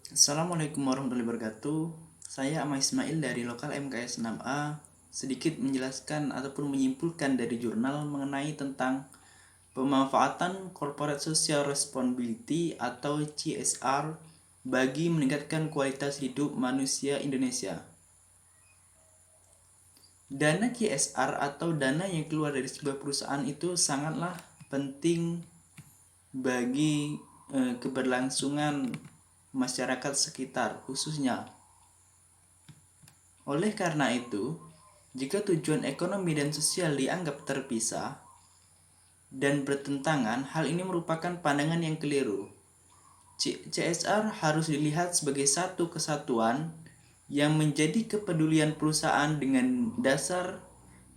Assalamualaikum warahmatullahi wabarakatuh. Saya Ahmad Ismail dari Lokal MKS 6A sedikit menjelaskan ataupun menyimpulkan dari jurnal mengenai tentang pemanfaatan Corporate Social Responsibility atau CSR bagi meningkatkan kualitas hidup manusia Indonesia. Dana CSR atau dana yang keluar dari sebuah perusahaan itu sangatlah penting bagi keberlangsungan masyarakat sekitar khususnya. Oleh karena itu, jika tujuan ekonomi dan sosial dianggap terpisah dan bertentangan, hal ini merupakan pandangan yang keliru. CSR harus dilihat sebagai satu kesatuan yang menjadi kepedulian perusahaan dengan dasar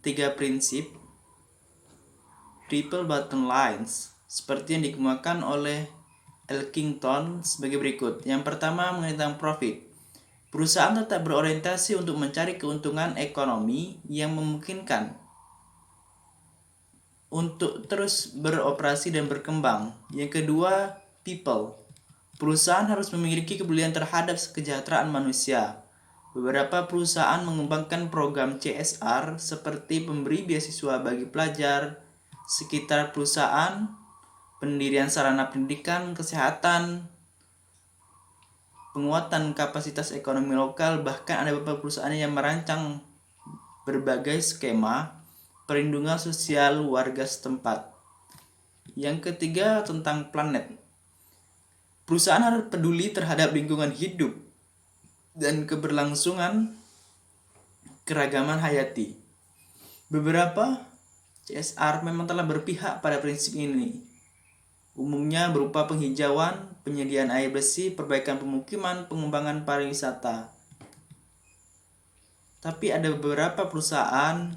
3 prinsip triple bottom lines seperti yang dikemukakan oleh Elkington sebagai berikut. Yang pertama mengenai tentang profit. Perusahaan tetap berorientasi untuk mencari keuntungan ekonomi yang memungkinkan untuk terus beroperasi dan berkembang. Yang kedua, people. Perusahaan harus memiliki kepedulian terhadap kesejahteraan manusia. Beberapa perusahaan mengembangkan program CSR seperti pemberi beasiswa bagi pelajar sekitar perusahaan, pendirian sarana pendidikan, kesehatan, penguatan kapasitas ekonomi lokal, bahkan ada beberapa perusahaan yang merancang berbagai skema perlindungan sosial warga setempat. Yang ketiga tentang planet. Perusahaan harus peduli terhadap lingkungan hidup dan keberlangsungan keragaman hayati. Beberapa CSR memang telah berpihak pada prinsip ini, umumnya berupa penghijauan, penyediaan air bersih, perbaikan pemukiman, pengembangan pariwisata. Tapi ada beberapa perusahaan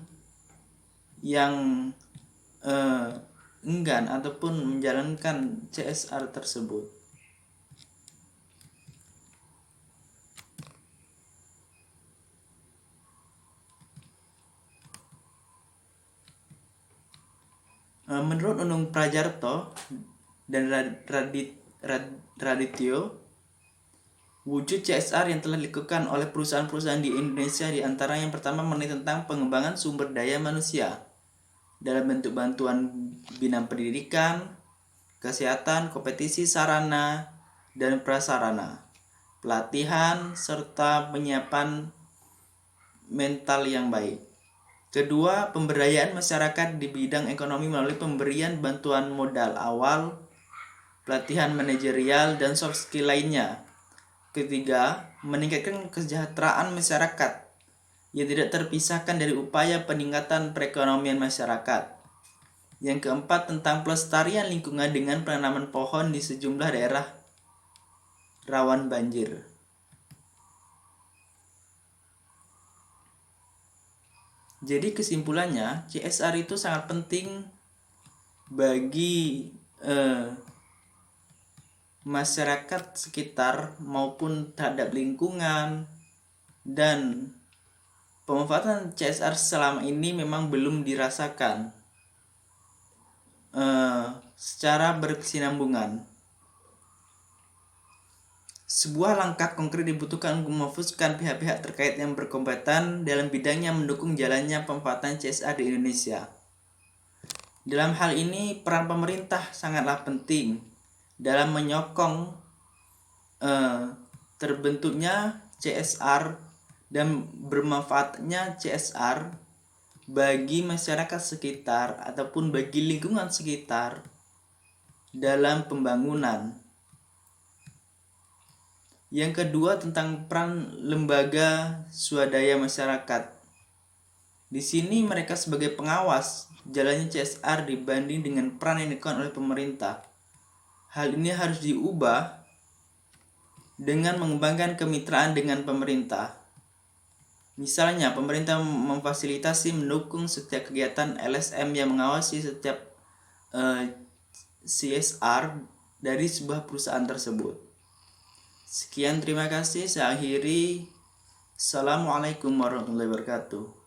yang enggan ataupun menjalankan CSR tersebut. Menurut Unung Prajarto dan Radityo, wujud CSR yang telah dilakukan oleh perusahaan-perusahaan di Indonesia diantara yang pertama mengenai tentang pengembangan sumber daya manusia dalam bentuk bantuan bina pendidikan, kesehatan, kompetisi sarana dan prasarana, pelatihan, serta penyiapan mental yang baik. Kedua, pemberdayaan masyarakat di bidang ekonomi melalui pemberian bantuan modal awal, pelatihan manajerial, dan soft skill lainnya. Ketiga, meningkatkan kesejahteraan masyarakat yang tidak terpisahkan dari upaya peningkatan perekonomian masyarakat. Yang keempat, tentang pelestarian lingkungan dengan penanaman pohon di sejumlah daerah rawan banjir. Jadi kesimpulannya, CSR itu sangat penting bagi masyarakat sekitar maupun terhadap lingkungan, dan pemanfaatan CSR selama ini memang belum dirasakan secara berkesinambungan. Sebuah langkah konkret dibutuhkan untuk memfokuskan pihak-pihak terkait yang berkompeten dalam bidangnya mendukung jalannya pemanfaatan CSR di Indonesia. Dalam hal ini, peran pemerintah sangatlah penting dalam menyokong terbentuknya CSR dan bermanfaatnya CSR bagi masyarakat sekitar ataupun bagi lingkungan sekitar dalam pembangunan. Yang kedua tentang peran lembaga swadaya masyarakat. Di sini mereka sebagai pengawas jalannya CSR dibanding dengan peran yang dilakukan oleh pemerintah. Hal ini harus diubah dengan mengembangkan kemitraan dengan pemerintah. Misalnya, pemerintah memfasilitasi mendukung setiap kegiatan LSM yang mengawasi setiap CSR dari sebuah perusahaan tersebut. Sekian, terima kasih. Saya akhiri. Assalamualaikum warahmatullahi wabarakatuh.